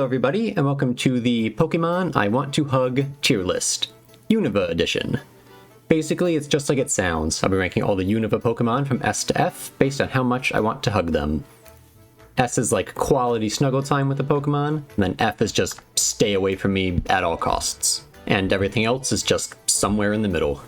Hello everybody, and welcome to the Pokemon I Want to Hug tier list, Unova edition. Basically, it's just like it sounds. I'll be ranking all the Unova Pokemon from S to F based on how much I want to hug them. S is like quality snuggle time with the Pokemon, and then F is just stay away from me at all costs. And everything else is just somewhere in the middle.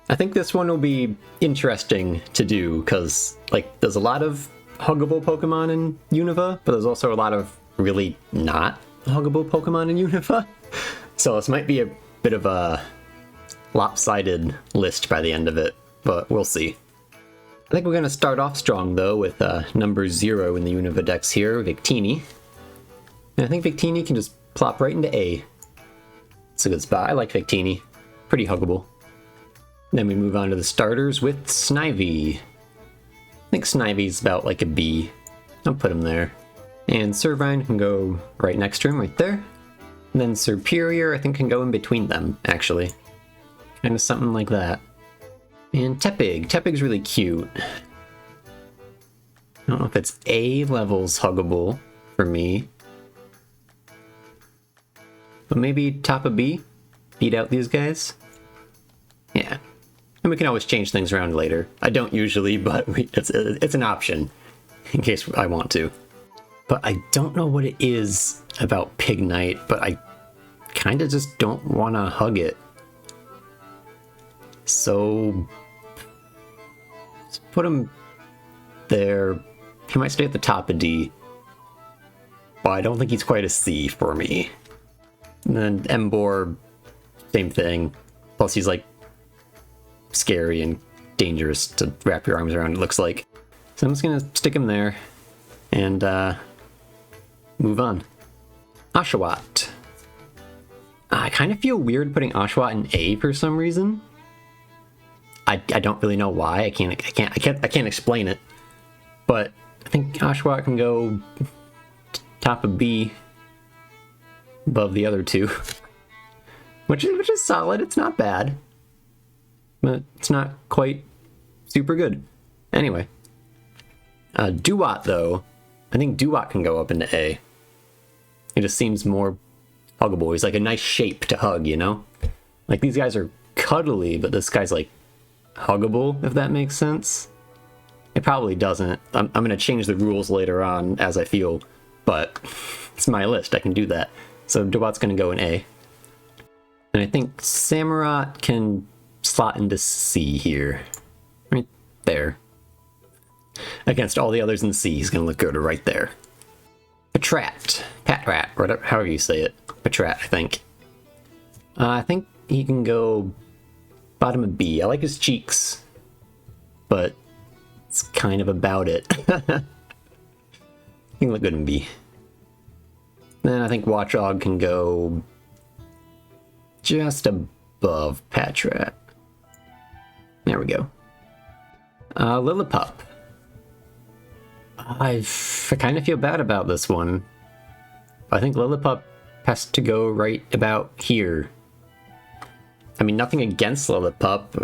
I think this one will be interesting to do, because like there's a lot of huggable Pokemon in Unova, but there's also a lot of really not huggable Pokemon in Unova. So this might be a bit of a lopsided list by the end of it, but we'll see. I think we're going to start off strong though with number 0 in the Unova Dex here, Victini. And I think Victini can just plop right into A. It's a good spot. I like Victini. Pretty huggable. Then we move on to the starters with Snivy. I think Snivy's about like a B. I'll put him there. And Servine can go right next to him, right there. And then Serperior, I think, can go in between them, actually. Kind of something like that. And Tepig. Tepig's really cute. I don't know if it's A levels huggable for me. But maybe top of B? Beat out these guys? Yeah. And we can always change things around later. I don't usually, but it's an option in case I want to. But I don't know what it is about Pignite, but I kind of just don't want to hug it. So let's put him there. He might stay at the top of D. But I don't think he's quite a C for me. And then Emboar, same thing. Plus he's like scary and dangerous to wrap your arms around, it looks like. So I'm just gonna stick him there and move on. Oshawott. I kind of feel weird putting Oshawott in A for some reason. I don't really know why. I can't explain it. But I think Oshawott can go top of B above the other two. which is solid. It's not bad. But it's not quite super good. Anyway. Duat, though. I think Duat can go up into A. It just seems more huggable. He's like a nice shape to hug, you know? Like, these guys are cuddly, but this guy's, like, huggable, if that makes sense. It probably doesn't. I'm going to change the rules later on as I feel, but it's my list. I can do that. So Duat's going to go in A. And I think Samurott can slot into C here. Right there. Against all the others in C, he's going to look good right there. Patrat, whatever, however you say it. Patrat, I think. I think he can go bottom of B. I like his cheeks, but it's kind of about it. He can look good in B. Then I think Watchog can go just above Patrat. There we go. Lillipop. I kind of feel bad about this one. I think Lillipop has to go right about here. I mean, nothing against Lillipop.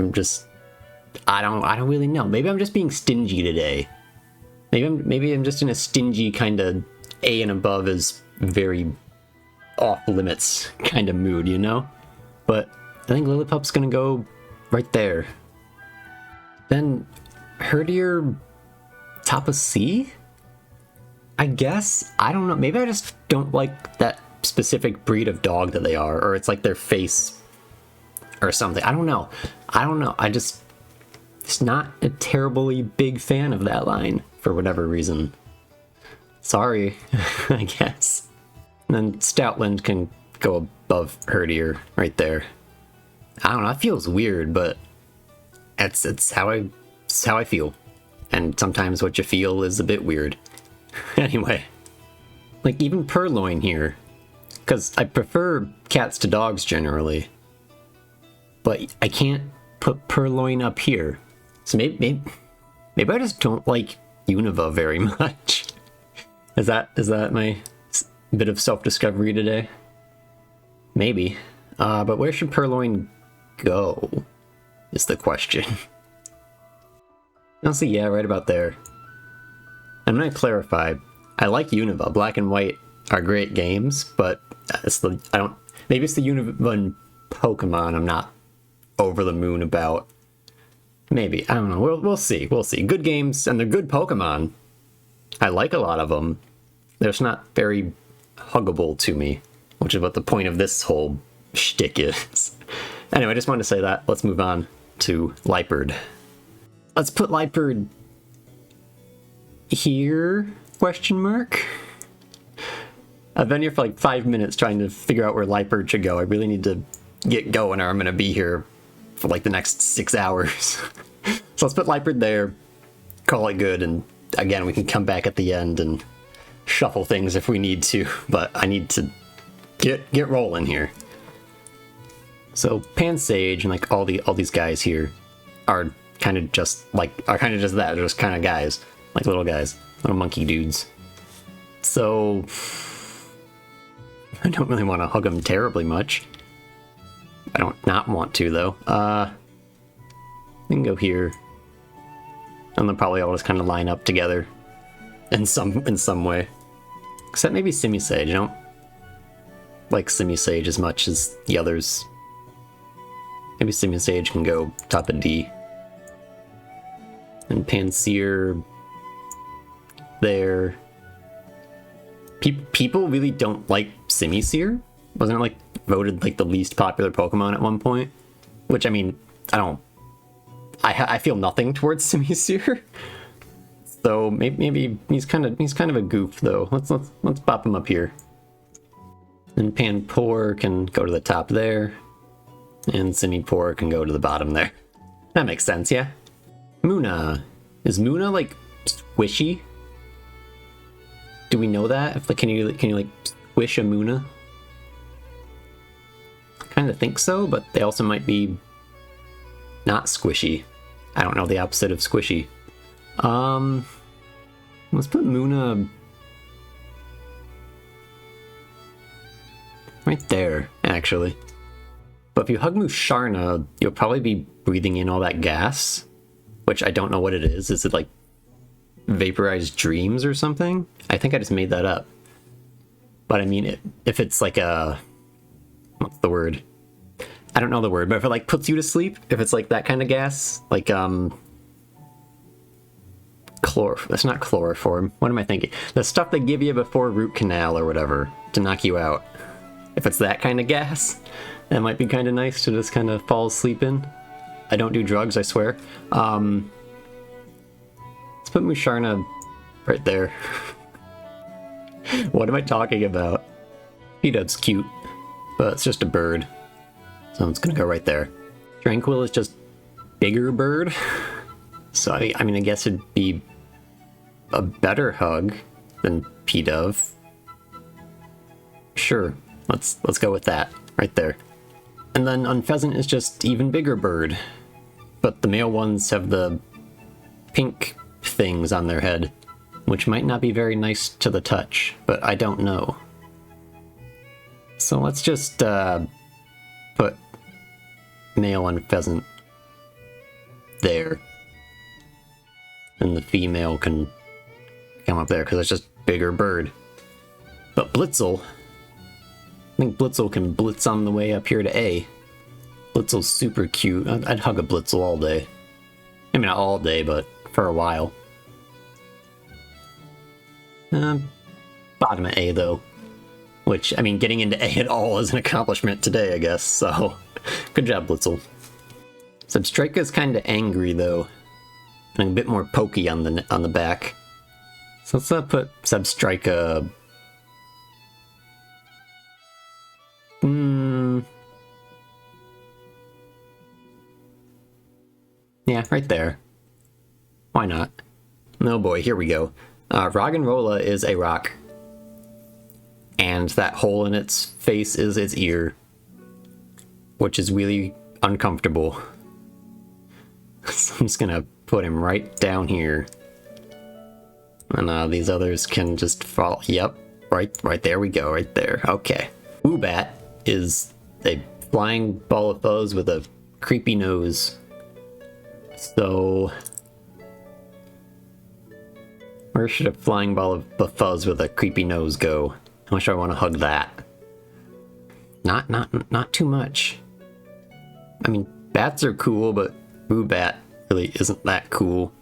I don't really know. Maybe I'm just being stingy today. Maybe I'm just in a stingy kind of A and above is very off limits kind of mood, you know? But I think Lillipop's gonna go right there. Then Herdier top of C? I guess? I don't know. Maybe I just don't like that specific breed of dog that they are, or it's like their face or something. I don't know. It's not a terribly big fan of that line for whatever reason. Sorry, I guess. And then Stoutland can go above Herdier right there. I don't know. It feels weird, but it's how I feel. And sometimes what you feel is a bit weird. Anyway. Like, even Purloin here. Because I prefer cats to dogs generally. But I can't put Purloin up here. So maybe I just don't like Unova very much. Is that my bit of self-discovery today? Maybe. But where should Purloin go? Is the question. Honestly, yeah, right about there. I'm gonna clarify. I like Unova. Black and White are great games, but maybe it's the Unova Pokemon I'm not over the moon about. Maybe, I don't know, we'll see, Good games, and they're good Pokemon. I like a lot of them. They're just not very huggable to me, which is what the point of this whole shtick is. Anyway, I just wanted to say that. Let's move on to Lightbird. Let's put Lightbird here, question mark? I've been here for like 5 minutes trying to figure out where Lightbird should go. I really need to get going or I'm going to be here for like the next 6 hours. So let's put Lightbird there, call it good, and again, we can come back at the end and shuffle things if we need to, but I need to get rolling here. So Pansage and like all these guys here are kind of just that. They're just kind of guys, like little guys, little monkey dudes. So I don't really want to hug them terribly much. I don't not want to though. We can go here, and they'll probably all just kind of line up together in some way. Except maybe Simisage. I don't like Simisage as much as the others. Maybe Simisage can go top of D. And Pansear there. People really don't like Simisear. Wasn't it like voted like the least popular Pokemon at one point? Which, I mean, I feel nothing towards Simisear. So maybe he's kind of a goof though. Let's pop him up here. And Panpour can go to the top there, and Simipour can go to the bottom there. That makes sense, yeah. Munna. Is Munna like squishy? Do we know that? If like can you like squish a Munna? I kind of think so, but they also might be not squishy. I don't know the opposite of squishy. Let's put Munna right there, actually. But if you hug Musharna, you'll probably be breathing in all that gas, which I don't know what it is. Is it like vaporized dreams or something? I think I just made that up. But I mean, if it's like a... what's the word? I don't know the word, but if it like puts you to sleep, if it's like that kind of gas, like that's not chloroform. What am I thinking? The stuff they give you before root canal or whatever to knock you out. If it's that kind of gas, that might be kind of nice to just kind of fall asleep in. I don't do drugs, I swear. Let's put Musharna right there. What am I talking about? P-Dub's cute, but it's just a bird. So it's gonna go right there. Tranquil is just bigger bird. So I mean, I guess it'd be a better hug than P-Dove. Sure, let's go with that right there. And then Unpheasant is just even bigger bird, but the male ones have the pink things on their head, which might not be very nice to the touch, but I don't know. So let's just put male Unpheasant there, and the female can come up there because it's just bigger bird. But Blitzel, I think Blitzel can blitz on the way up here to A. Blitzel's super cute. I'd hug a Blitzel all day. I mean, not all day, but for a while. Bottom of A, though. Which, I mean, getting into A at all is an accomplishment today, I guess, so... Good job, Blitzel. Substrika's kind of angry, though. And a bit more pokey on the back. So let's put Substrika... Yeah, right there. Why not? Oh boy, here we go. Roggenrola is a rock. And that hole in its face is its ear. Which is really uncomfortable. So I'm just gonna put him right down here. And these others can just fall. Yep, right there we go, right there. Okay. Woobat is a flying ball of fuzz with a creepy nose. So... where should a flying ball of fuzz with a creepy nose go? How much do I want to hug that? Not too much. I mean, bats are cool, but Woobat really isn't that cool.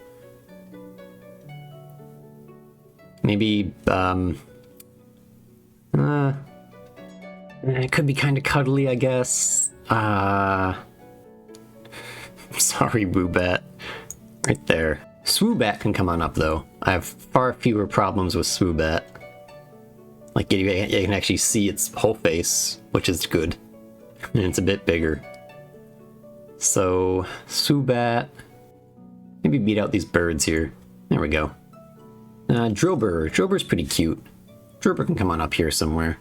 Maybe, it could be kind of cuddly, I guess. Sorry, Woobat. Right there. Swoobat can come on up, though. I have far fewer problems with Swoobat. Like, you can actually see its whole face, which is good. And it's a bit bigger. So, Swoobat. Maybe beat out these birds here. There we go. Drillbur. Drillbur's pretty cute. Drillbur can come on up here somewhere.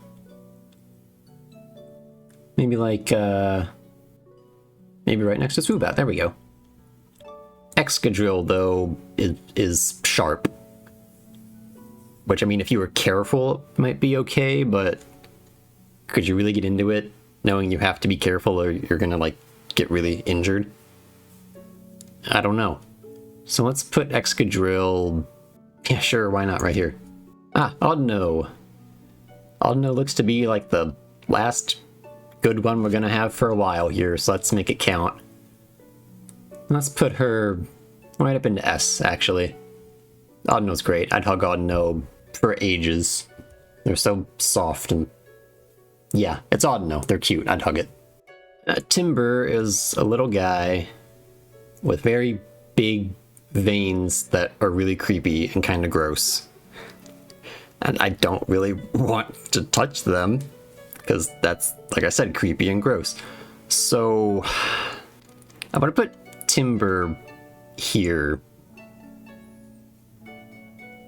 Maybe like, maybe right next to Swoobat. There we go. Excadrill, though, is sharp. Which, I mean, if you were careful, it might be okay, but could you really get into it knowing you have to be careful or you're gonna, like, get really injured? I don't know. So let's put Excadrill... Yeah, sure, why not, right here. Audino. Audino looks to be, like, the last good one we're gonna have for a while here, so let's make it count. Let's put her right up into S, actually. Audino's great. I'd hug Audino for ages. They're so soft and... Yeah, it's Audino. They're cute. I'd hug it. Timber is a little guy with very big veins that are really creepy and kind of gross. And I don't really want to touch them because that's, like I said, creepy and gross. So I'm gonna put Timber here,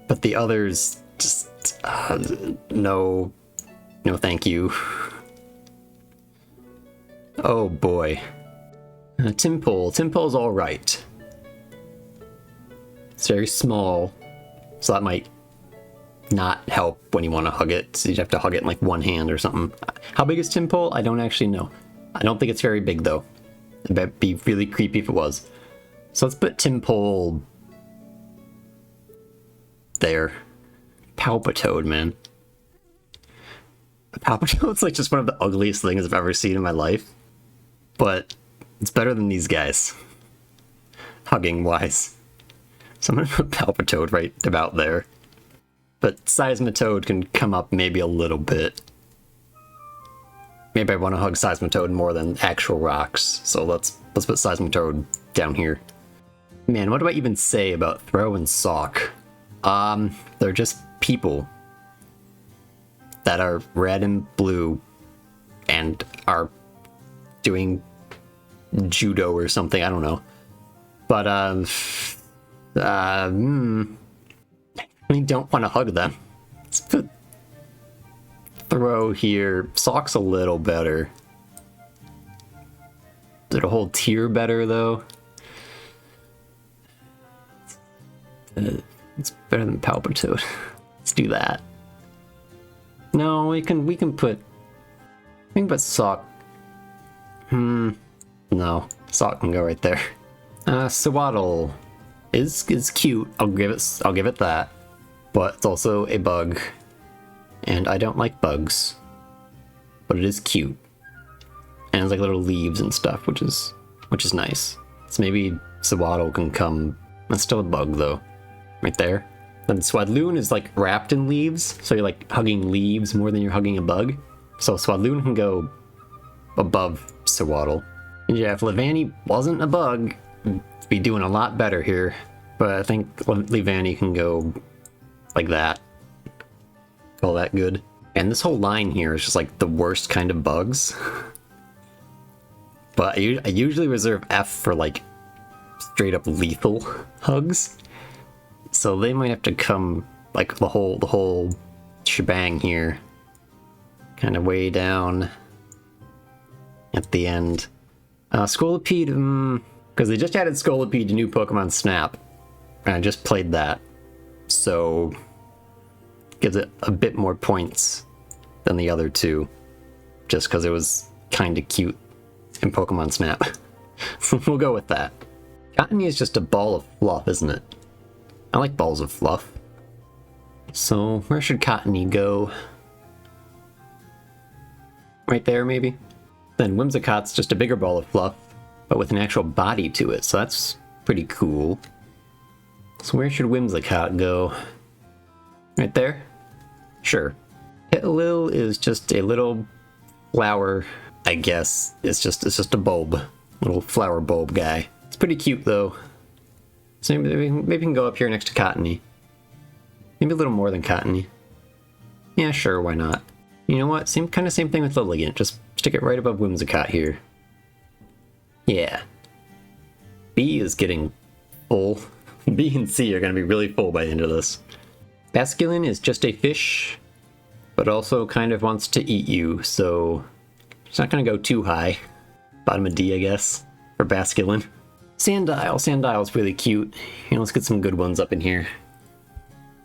but the others just no thank you. Oh boy. Timple's all right. It's very small, so that might not help when you want to hug it. So you'd have to hug it in like one hand or something. How big is Timple? I don't actually know. I don't think it's very big though. It'd be really creepy if it was. So let's put Timple there. Palpitoad, man. Palpitoad's like just one of the ugliest things I've ever seen in my life. But it's better than these guys. Hugging wise. So I'm gonna put Palpitoad right about there. But Seismitoad can come up maybe a little bit. Maybe I want to hug Seismitoad more than actual rocks. So let's put Seismitoad down here. Man, what do I even say about Throw and Sock? They're just people that are red and blue and are doing judo or something, I don't know. But I don't want to hug them. Let's put Throw here. Sock's a little better. Did a whole tier better though? It's better than Palpitoad. Let's do that. No, we can put Sock. No, Sock can go right there. Sewaddle is cute. I'll give it that. But it's also a bug, and I don't like bugs. But it is cute, and it's like little leaves and stuff, which is nice. So maybe Sewaddle can come. It's still a bug though, right there. Then Swadloon is like wrapped in leaves, so you're like hugging leaves more than you're hugging a bug. So Swadloon can go above Sewaddle. And yeah, if Leavanny wasn't a bug, we'd be doing a lot better here. But I think Leavanny can go like that. Call that good. And this whole line here is just like the worst kind of bugs. But I usually reserve F for like straight up lethal hugs. So they might have to come like the whole shebang here. Kind of way down at the end. Scolipede, because they just added Scolipede to new Pokemon Snap. And I just played that. So gives it a bit more points than the other two. Just because it was kind of cute in Pokemon Snap. We'll go with that. Cottony is just a ball of fluff, isn't it? I like balls of fluff. So where should Cottony go? Right there, maybe? Then Whimsicott's just a bigger ball of fluff, but with an actual body to it, so that's pretty cool. So where should Whimsicott go? Right there? Sure. Lil is just a little flower, I guess. It's just a bulb. Little flower bulb guy. It's pretty cute, though. So maybe we can go up here next to Cottony. Maybe a little more than Cottony. Yeah, sure, why not? You know what? Same thing with Lilligant. Just stick it right above Whimsicott here. Yeah. B is getting full. B and C are going to be really full by the end of this. Basculin is just a fish, but also kind of wants to eat you, so it's not going to go too high. Bottom of D, I guess, for Basculin. Sandile. Sandile's really cute. You know, let's get some good ones up in here.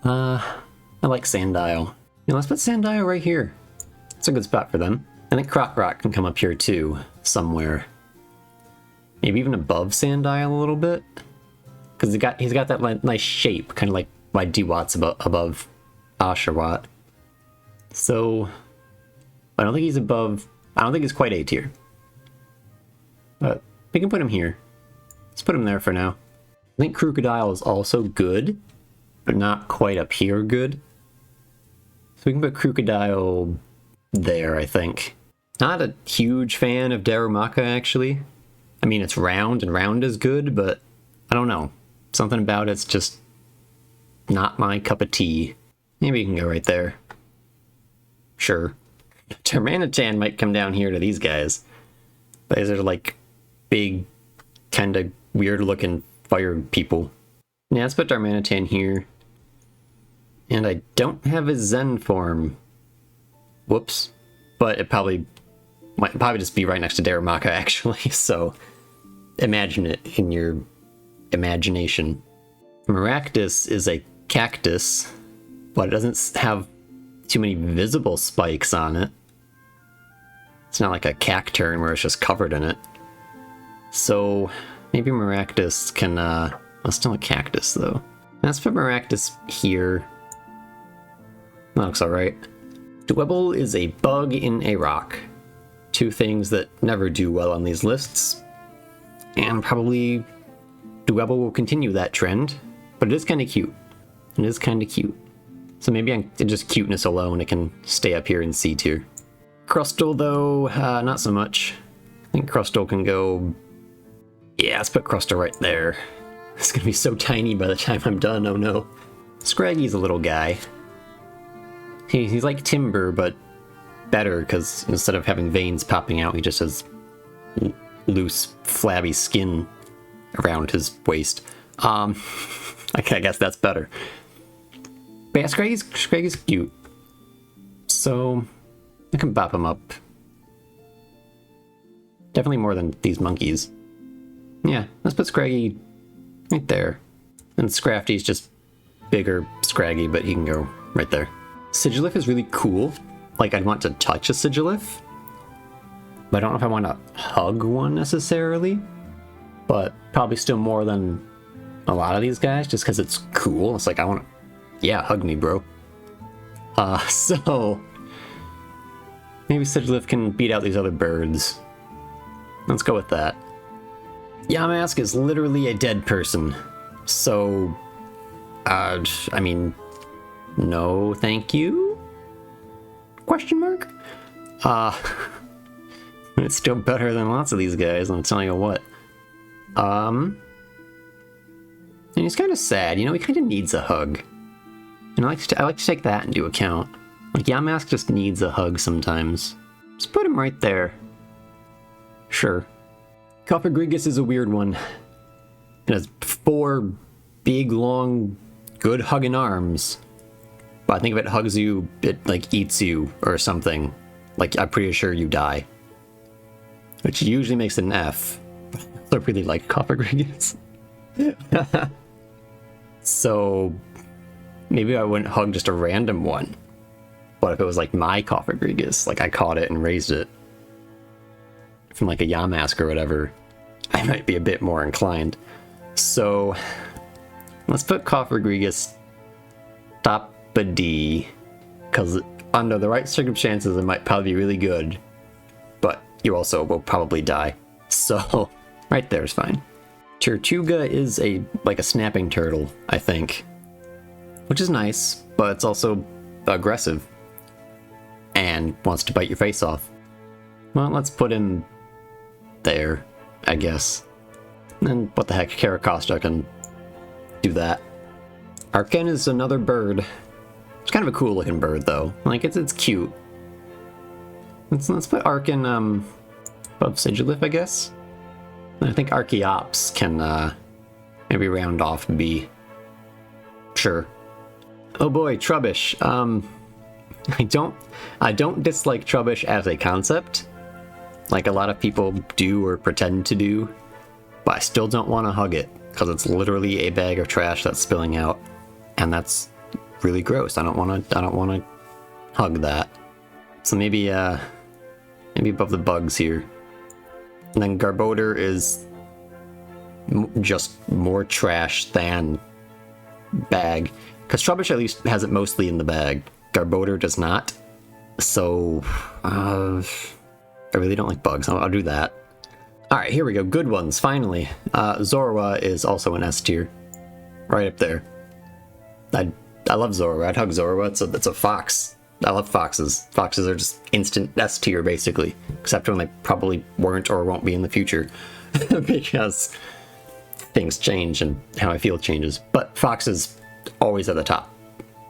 I like Sandile. You know, let's put Sandile right here. It's a good spot for them. I think Croc can come up here too, somewhere. Maybe even above Sandile a little bit. Because he's got that nice shape, kind of like why Duat's above Oshawott. So, I don't think he's above... I don't think he's quite A tier. But we can put him here. Let's put him there for now. I think Crocodile is also good, but not quite up here good. So we can put Crocodile there, I think. Not a huge fan of Darumaka, actually. I mean, it's round, and round is good, but I don't know. Something about it's just not my cup of tea. Maybe you can go right there. Sure. Darmanitan might come down here to these guys. These are like big, kind of weird-looking fire people. Yeah, let's put Darmanitan here. And I don't have a Zen form. Whoops. But it might just be right next to Darumaka, actually, so imagine it in your imagination. Maractus is a cactus, but it doesn't have too many visible spikes on it. It's not like a cacturn where it's just covered in it. So maybe Maractus can, well, still a cactus though. Let's put Maractus here. That looks alright. Dwebble is a bug in a rock. Two things that never do well on these lists. And probably Dwebble will continue that trend, but it is kind of cute. It is kind of cute. So maybe just cuteness alone, it can stay up here in C tier. Crustle, though, not so much. I think Crustle can go... Yeah, let's put Crustle right there. It's gonna be so tiny by the time I'm done, oh no. Scraggy's a little guy. He's like Timber, but better, because instead of having veins popping out, he just has loose, flabby skin around his waist. I guess that's better. But yeah, Scraggy's cute. So, I can bop him up. Definitely more than these monkeys. Yeah, let's put Scraggy right there. And Scrafty's just bigger Scraggy, but he can go right there. Sigilif is really cool. Like, I'd want to touch a Sigilif. But I don't know if I want to hug one necessarily. But probably still more than a lot of these guys, just because it's cool. It's like, I want to... Yeah, hug me, bro. So... Maybe Sigilif can beat out these other birds. Let's go with that. Yamask is literally a dead person. So... I mean... No, thank you? Question mark? It's still better than lots of these guys, I'm telling you what. And he's kind of sad, you know, he kind of needs a hug. And I like to take that into account. Like, Yamask just needs a hug sometimes. Just put him right there. Sure. Cofagrigus is a weird one. It has 4 big, long, good hugging arms. But I think if it hugs you, it, like, eats you or something. Like, I'm pretty sure you die. Which usually makes it an F. I really like Cofagrigus. So, maybe I wouldn't hug just a random one. But if it was like my Cofagrigus, like I caught it and raised it from like a Yamask or whatever, I might be a bit more inclined. So, let's put Cofagrigus top a D, because under the right circumstances it might probably be really good. you also will probably die. So, right there is fine. Tortuga is like a snapping turtle, I think. Which is nice, but it's also aggressive. And wants to bite your face off. Well, let's put him there, I guess. And what the heck, Caracosta can do that. Arkhan is another bird. It's kind of a cool looking bird though. Like it's cute. Let's put Arkhan above Sigilif, I guess. And I think Archeops can maybe round off B. Sure. Oh boy, Trubbish. I don't dislike Trubbish as a concept, like a lot of people do or pretend to do, but I still don't want to hug it because it's literally a bag of trash that's spilling out, and that's really gross. I don't want to hug that. So maybe above the bugs here. And then Garbodor is just more trash than bag, because Trubbish at least has it mostly in the bag. Garbodor does not. So, I really don't like bugs. I'll do that. Alright, here we go. Good ones, finally. Zorua is also an S tier. Right up there. I love Zorua. I'd hug Zorua. It's a fox. I love foxes. Foxes are just instant S tier, basically. Except when they probably weren't or won't be in the future. Because things change and how I feel changes. But foxes always at the top.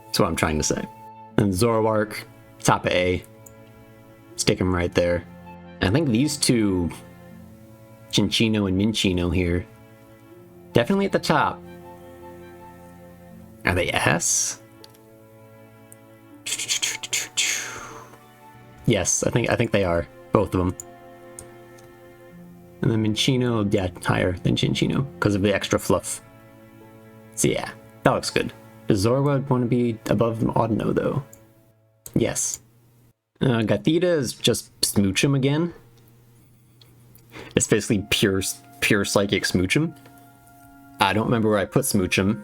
That's what I'm trying to say. And Zoroark, top of A. Stick him right there. I think these two, Cinccino and Minccino here, definitely at the top. Are they S? Yes, I think they are. Both of them. And then Minccino, yeah, higher than Cinccino because of the extra fluff. So yeah, that looks good. Does Zorua want to be above Audino, though? Yes. Gothita is just Smoochum again. It's basically pure psychic Smoochum. I don't remember where I put Smoochum,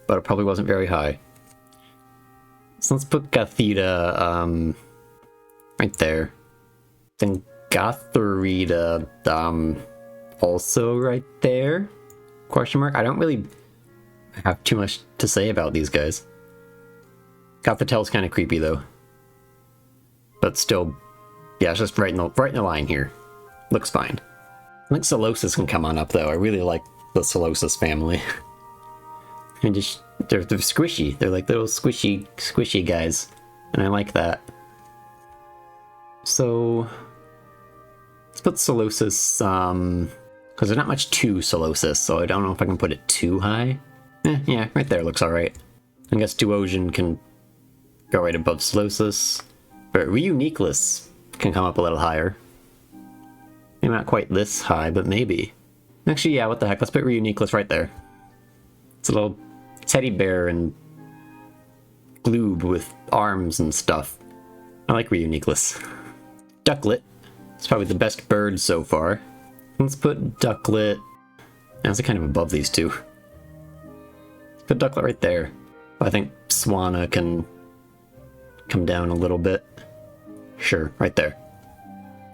but it probably wasn't very high. So let's put Gothita right there. Then Gothorita also right there? Question mark? I don't really have too much to say about these guys. Gothitel's kind of creepy though. But still, yeah, it's just right in the line here. Looks fine. I think Solosis can come on up though. I really like the Solosis family. And just they're squishy. They're like little squishy guys. And I like that. So let's put Solosis, because there's not much to Solosis, so I don't know if I can put it too high. Yeah, right there looks alright. I guess Duosion can go right above Solosis, but Reuniqueless can come up a little higher. Maybe not quite this high, but maybe. Actually, yeah, what the heck, let's put Reuniqueless right there. It's a little teddy bear and gloob with arms and stuff. I like Reuniqueless. Ducklet. It's probably the best bird so far. Let's put Ducklet... That's kind of above these two. Let's put Ducklet right there. I think Swanna can come down a little bit. Sure, right there.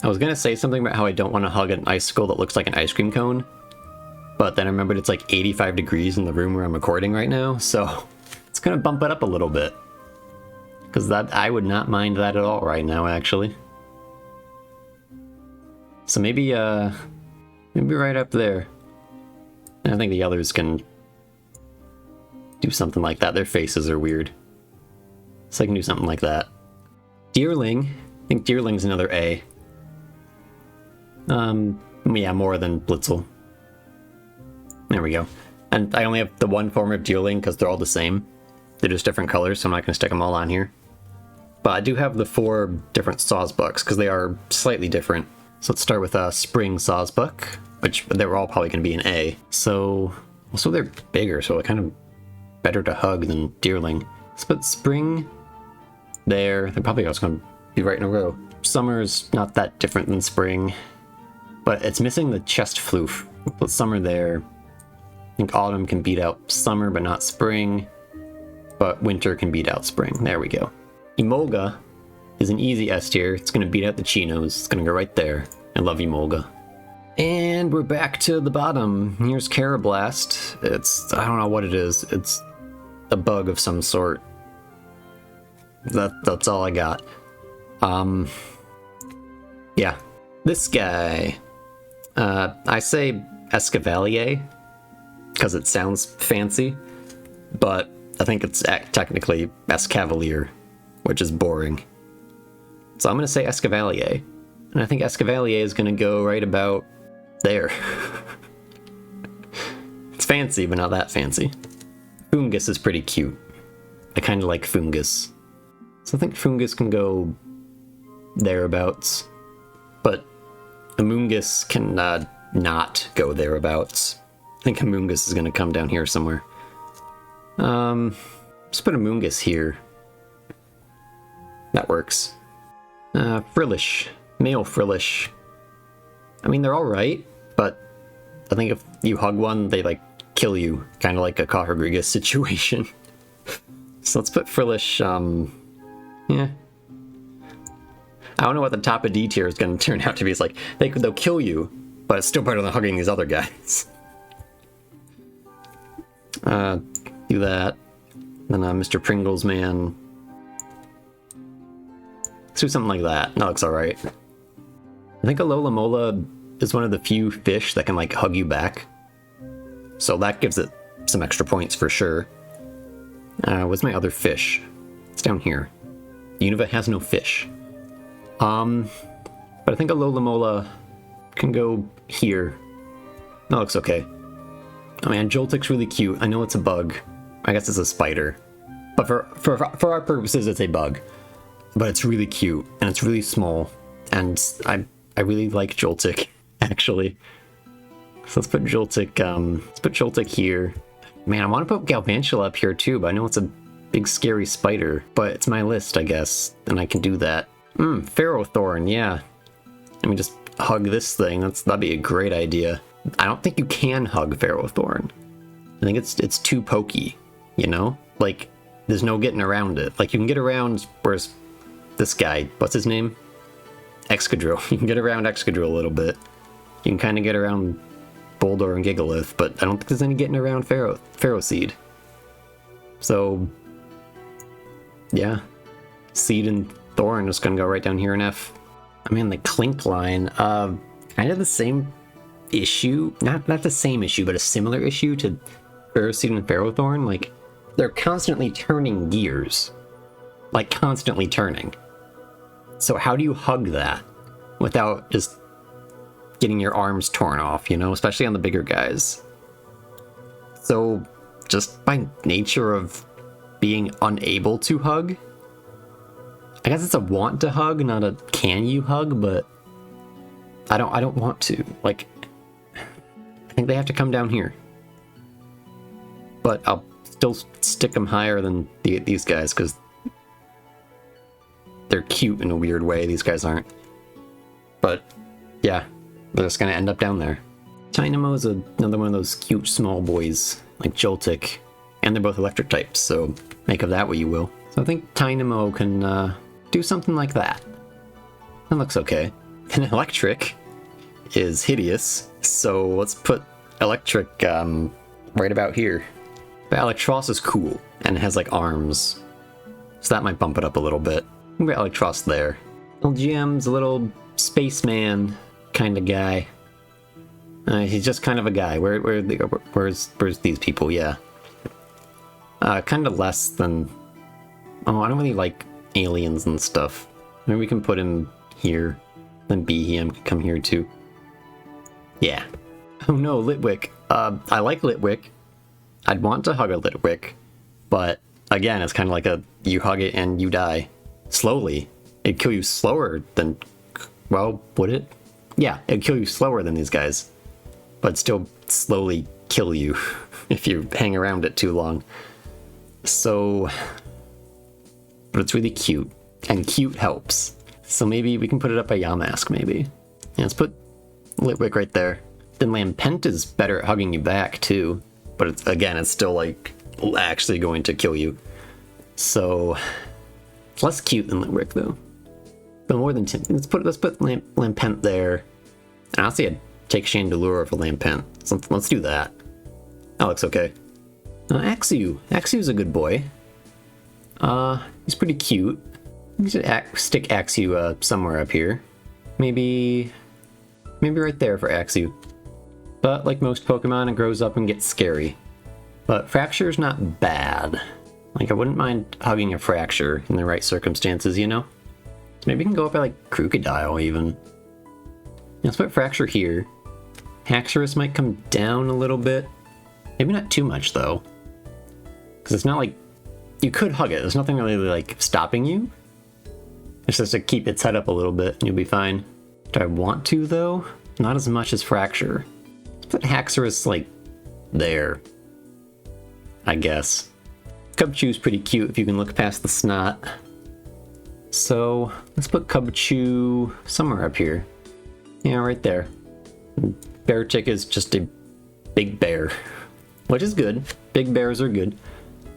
I was gonna say something about how I don't want to hug an icicle that looks like an ice cream cone, but then I remembered it's like 85 degrees in the room where I'm recording right now, so it's gonna bump it up a little bit. Because that I would not mind that at all right now, actually. So maybe right up there. I think the others can do something like that. Their faces are weird. So I can do something like that. Deerling. I think Deerling's another A. Yeah, more than Blitzel. There we go. And I only have the one form of Deerling because they're all the same. They're just different colors, so I'm not going to stick them all on here. But I do have the 4 different Sawsbucks because they are slightly different. So let's start with Spring Sawsbuck, which they were all probably going to be an A. So also they're bigger, so they're kind of better to hug than Deerling. Let's put Spring there. They're probably also going to be right in a row. Summer's not that different than Spring, but it's missing the chest floof. We'll put Summer there. I think Autumn can beat out Summer, but not Spring. But Winter can beat out Spring. There we go. Emolga is an easy S tier. It's going to beat out the Chinos. It's going to go right there. I love you, Molga. And we're back to the bottom. Here's Carablast. I don't know what it is. It's a bug of some sort. That's all I got. Yeah. This guy. I say Escavalier because it sounds fancy, but I think it's technically Escavalier, which is boring. So I'm going to say Escavalier. And I think Escavalier is going to go right about there. It's fancy, but not that fancy. Fungus is pretty cute. I kind of like Fungus. So I think Fungus can go thereabouts. But Amoongus can not go thereabouts. I think Amoongus is going to come down here somewhere. Let's put Amoongus here. That works. Frillish. Male Frillish. I mean, they're alright, but I think if you hug one, they, like, kill you. Kind of like a Cofagrigus situation. So let's put Frillish, yeah. I don't know what the top of D tier is going to turn out to be. It's like, they'll kill you, but it's still better than hugging these other guys. Do that. Then Mr. Pringles Man. Let's do something like that. That looks alright. I think Alola Mola is one of the few fish that can, like, hug you back. So that gives it some extra points for sure. What's my other fish? It's down here. Unova has no fish. But I think Alola Mola can go here. That looks okay. Oh man, Joltik's really cute. I know it's a bug. I guess it's a spider. But for our purposes, it's a bug. But it's really cute, and it's really small. And I really like Joltik, actually. So let's put Joltik here. Man, I want to put Galvantula up here too, but I know it's a big scary spider. But it's my list, I guess, and I can do that. Ferrothorn, yeah. Let me just hug this thing. That'd be a great idea. I don't think you can hug Ferrothorn. I think it's too pokey, you know? Like, there's no getting around it. Like, you can get around, where's this guy? What's his name? Excadrill. You can get around Excadrill a little bit. You can kind of get around Boldor and Gigalith, but I don't think there's any getting around Ferroseed. So, yeah. Seed and Thorn is going to go right down here in F. I mean, the Clink line, kind of the same issue. Not the same issue, but a similar issue to Ferroseed and Ferrothorn. Like, they're constantly turning gears. Like, constantly turning. So how do you hug that without just getting your arms torn off, you know? Especially on the bigger guys. So, just by nature of being unable to hug, I guess it's a want to hug, not a can you hug, but I don't want to. Like, I think they have to come down here. But I'll still stick them higher than these guys, because they're cute in a weird way. These guys aren't. But, yeah, they're just going to end up down there. Dynamo is another one of those cute small boys, like Joltik, and they're both electric types, so make of that what you will. So I think Dynamo can do something like that. That looks okay. And electric is hideous, so let's put electric right about here. But Electros is cool, and it has like arms, so that might bump it up a little bit. We've got Electros there. LGM's a little spaceman kind of guy. He's just kind of a guy. Where's these people? Yeah. Kind of less than... Oh, I don't really like aliens and stuff. Maybe we can put him here. Then Behem can come here too. Yeah. Oh no, Litwick. I like Litwick. I'd want to hug a Litwick. But, again, it's kind of like a... You hug it and you die. Slowly. It'd kill you slower than... Well, would it? Yeah, it'd kill you slower than these guys. But still slowly kill you if you hang around it too long. So... But it's really cute. And cute helps. So maybe we can put it up by Yamask, maybe. Yeah, let's put Litwick right there. Then Lampent is better at hugging you back, too. But it's, again, it's still, like, actually going to kill you. So... It's less cute than Litwick, though. but more than 10. Let's put Lampent there. And honestly, I'd take Chandelure for Lampent. So let's do that. That looks okay. Axew. Axew's a good boy. He's pretty cute. We should stick Axew somewhere up here. Maybe right there for Axew. But like most Pokemon, it grows up and gets scary. But Fracture's not bad. Like, I wouldn't mind hugging a Fracture in the right circumstances, you know? So maybe we can go up by like Crocodile even. Let's put Fracture here. Haxorus might come down a little bit. Maybe not too much though. Because it's not like... You could hug it. There's nothing really like stopping you. It's just to keep its head up a little bit and you'll be fine. Do I want to though? Not as much as Fracture. Let's put Haxorus like there. I guess. Cubchew's pretty cute if you can look past the snot. So let's put Cubchew somewhere up here. Yeah, right there. Beartic is just a big bear, which is good. Big bears are good.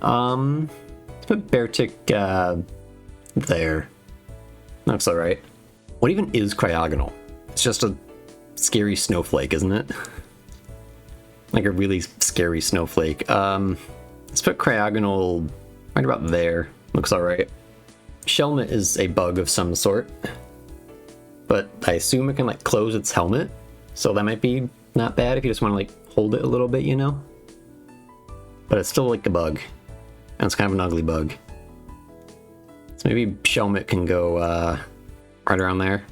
Let's put Beartic there. Looks alright. What even is Cryogonal? It's just a scary snowflake, isn't it? Like a really scary snowflake. Let's put Cryogonal right about there. Looks alright. Shelmet is a bug of some sort. But I assume it can like close its helmet. So that might be not bad if you just want to like hold it a little bit, you know? But it's still like a bug. And it's kind of an ugly bug. So maybe Shelmet can go right around there.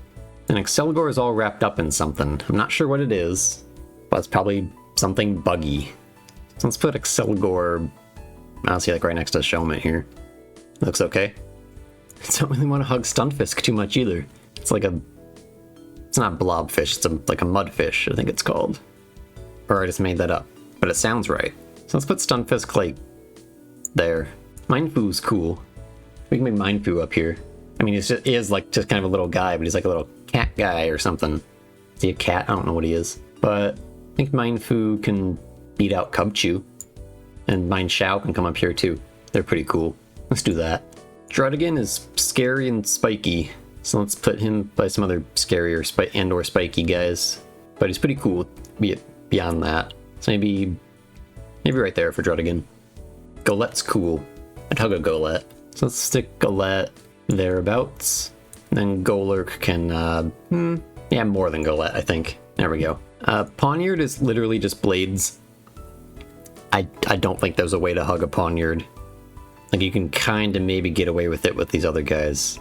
And Exceligor is all wrapped up in something. I'm not sure what it is. But it's probably something buggy. So let's put Exceligor, honestly, like right next to Shelmet here. Looks okay. I don't really want to hug Stunfisk too much either. It's like a... It's not blobfish, it's like a mudfish, I think it's called. Or I just made that up. But it sounds right. So let's put Stunfisk like there. Mindfu's cool. We can make Mindfu up here. I mean, he is like just kind of a little guy, but he's like a little cat guy or something. Is he a cat? I don't know what he is. But I think Mindfu can beat out Cubchew. And Mindshao can come up here too. They're pretty cool. Let's do that. Druddigan is scary and spiky. So let's put him by some other scary or spiky guys. But he's pretty cool beyond that. So maybe right there for Druddigan. Golette's cool. I'd hug a Golett. So let's stick Golett thereabouts. Then Golurk can, yeah, more than Golett, I think. There we go. Pawniard is literally just blades. I don't think there's a way to hug a Pawniard. Like, you can kind of maybe get away with it with these other guys.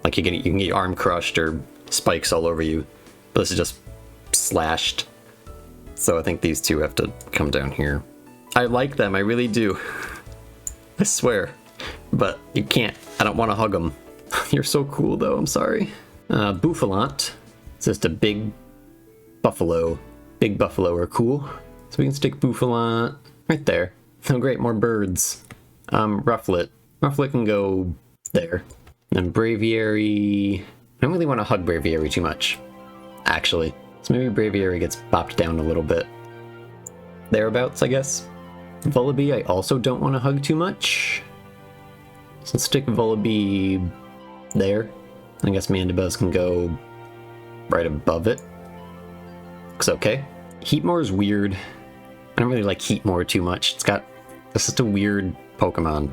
Like, you can get your arm crushed or spikes all over you. But this is just slashed. So I think these two have to come down here. I like them, I really do. I swear. But you can't. I don't want to hug them. You're so cool, though, I'm sorry. Bouffalant. It's just a big buffalo. Big buffalo are cool. So we can stick Bouffalant right there. Oh great, more birds. Rufflet. Rufflet can go there. And Braviary... I don't really want to hug Braviary too much, actually. So maybe Braviary gets bopped down a little bit. Thereabouts, I guess. Vullaby I also don't want to hug too much. So let's stick Vullaby there. I guess Mandibuzz can go right above it. Looks okay. Heatmore is weird. I don't really like Heatmore too much. It's just a weird Pokemon.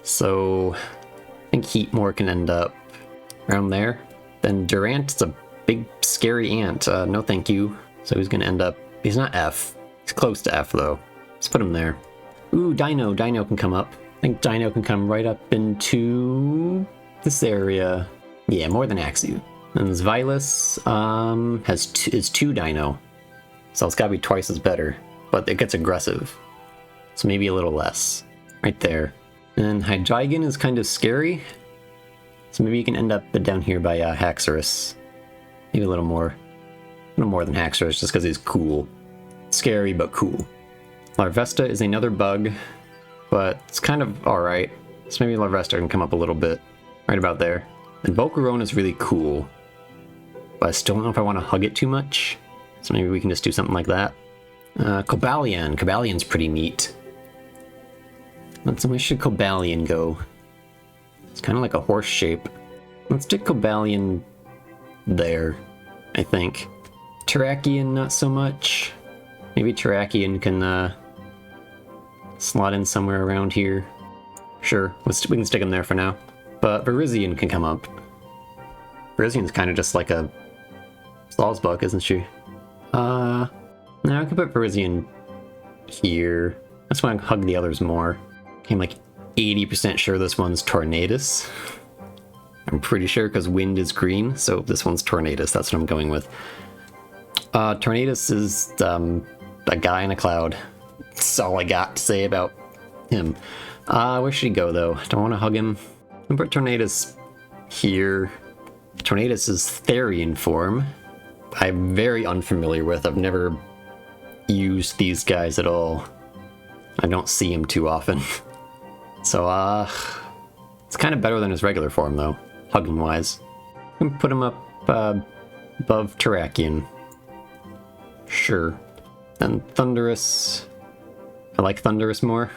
So I think Heatmore can end up around there. Then Durant is a big scary ant. No thank you. So he's gonna end up... He's not F. He's close to F though. Let's put him there. Ooh, Dino. Dino can come up. I think Dino can come right up into this area. Yeah, more than Axew. And this Vylus is 2 Dino. So it's gotta be twice as better. But it gets aggressive. So maybe a little less. Right there. And Hydreigon is kind of scary. So maybe you can end up down here by Haxorus. Maybe a little more. A little more than Haxorus just because he's cool. Scary, but cool. Larvesta is another bug. But it's kind of alright. So maybe Larvesta can come up a little bit. Right about there. And Volcarona is really cool. But I still don't know if I want to hug it too much. So maybe we can just do something like that. Cobalian. Cobalian's pretty neat. Where should Cobalian go? It's kind of like a horse shape. Let's stick Cobalian there, I think. Terrakion, not so much. Maybe Terrakion can slot in somewhere around here. Sure, we can stick him there for now. But Virizion can come up. Virizion's kind of just like a Salzbuck, isn't she? Now I can put Virizion here. That's why I hug the others more. I'm like 80% sure this one's Tornadus. I'm pretty sure because wind is green, so this one's Tornadus. That's what I'm going with. Tornadus is a guy in a cloud. That's all I got to say about him. Where should he go, though? Don't want to hug him. I'm gonna put Tornadus here. Tornadus is Therian form. I'm very unfamiliar with. I've never used these guys at all. I don't see him too often. So, it's kind of better than his regular form, though, hugging-wise. I'm gonna put him up above Terrakion. Sure. And Thundurus. I like Thundurus more.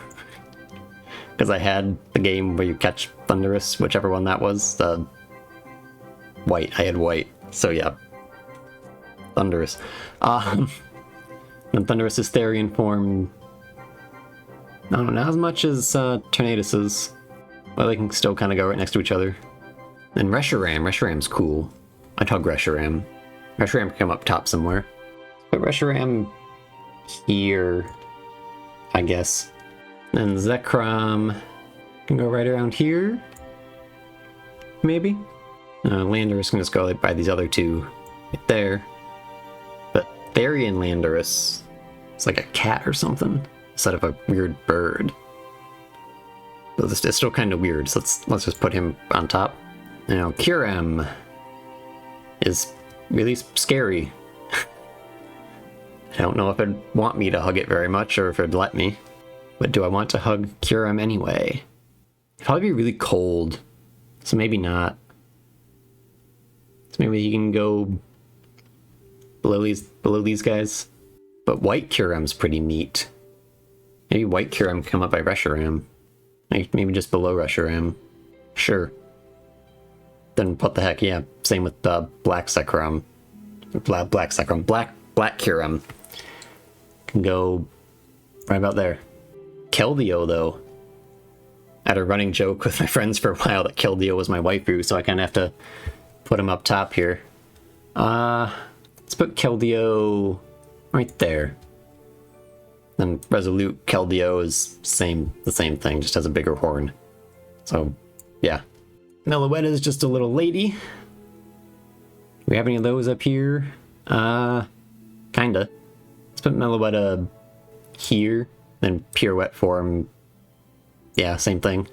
Because I had the game where you catch Thundurus, whichever one that was. White. I had white. So yeah. Thundurus. And Thundurus is Therian form. No, not as much as Tornadus's. But they can still kind of go right next to each other. And Reshiram. Reshiram's cool. I'd hug Reshiram. Reshiram can come up top somewhere. Put Reshiram here, I guess. And Zekrom can go right around here, maybe? Landorus can just go by these other two right there. But Therian Landorus is like a cat or something, instead of a weird bird. But it's still kind of weird, so let's just put him on top. Now, Kyurem is really scary. I don't know if it'd want me to hug it very much, or if it'd let me. But do I want to hug Kyurem anyway? It'd probably be really cold, so maybe not. So maybe he can go below these guys. But white Kyurem's pretty neat. Maybe white Kyurem can come up by Reshiram. Maybe just below Reshiram. Sure. Then what the heck, yeah. Same with black Zekrom. Black Kyurem. Can go right about there. Keldeo, though. I had a running joke with my friends for a while that Keldeo was my waifu, so I kind of have to put him up top here. Let's put Keldeo right there. Then Resolute Keldeo is the same thing, just has a bigger horn. So, yeah. Meloetta is just a little lady. Do we have any of those up here? Kinda. Let's put Meloetta here. Then Pirouette form, yeah, same thing.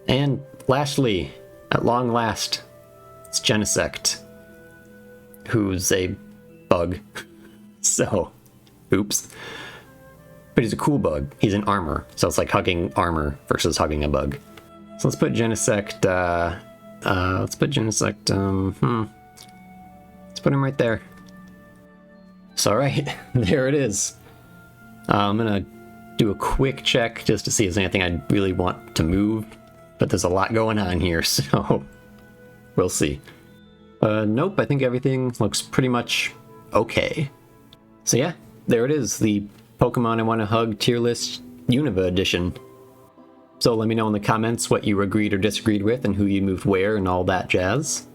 And lastly, at long last, it's Genesect, who's a bug. So, oops. But he's a cool bug. He's in armor, so it's like hugging armor versus hugging a bug. So let's put Genesect, let's put him right there. So alright, there it is. I'm gonna do a quick check just to see if there's anything I really want to move, but there's a lot going on here, so we'll see. Nope, I think everything looks pretty much okay. So yeah, there it is, the Pokemon I Want to Hug tier list Unova edition. So let me know in the comments what you agreed or disagreed with and who you moved where and all that jazz.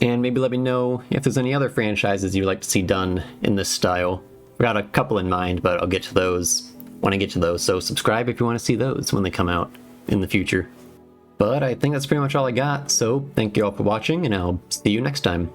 And maybe let me know if there's any other franchises you'd like to see done in this style. I've got a couple in mind, but I'll get to those when I get to those, so subscribe if you want to see those when they come out in the future. But I think that's pretty much all I got, so thank you all for watching, and I'll see you next time.